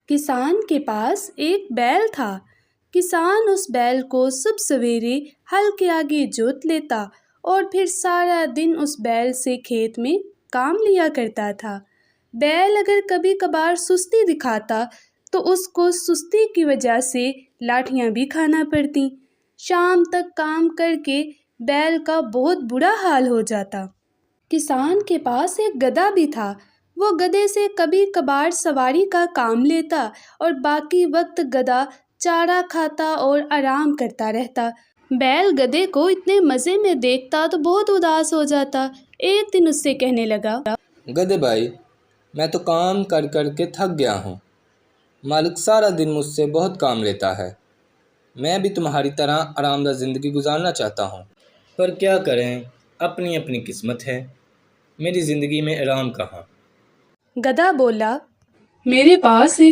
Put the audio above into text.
किसान के पास एक बैल था। किसान उस बैल को सुबह सवेरे हल के आगे जोत लेता और फिर सारा दिन उस बैल से खेत में काम लिया करता था। बैल अगर कभी कभार सुस्ती दिखाता तो उसको सुस्ती की वजह से लाठियां भी खाना पड़ती। शाम तक काम करके बैल का बहुत बुरा हाल हो जाता। किसान के पास एक गधा भी था। वो गधे से कभी कभार सवारी का काम लेता और बाकी वक्त गधा चारा खाता और आराम करता रहता। बैल गधे को इतने मज़े में देखता तो बहुत उदास हो जाता। एक दिन उससे कहने लगा, गधे भाई, मैं तो काम कर कर के थक गया हूँ। मालिक सारा दिन मुझसे बहुत काम लेता है। मैं भी तुम्हारी तरह आरामदायक ज़िंदगी गुजारना चाहता हूँ, पर क्या करें, अपनी अपनी किस्मत है। मेरी ज़िंदगी में आराम कहाँ। गधा बोला, मेरे पास एक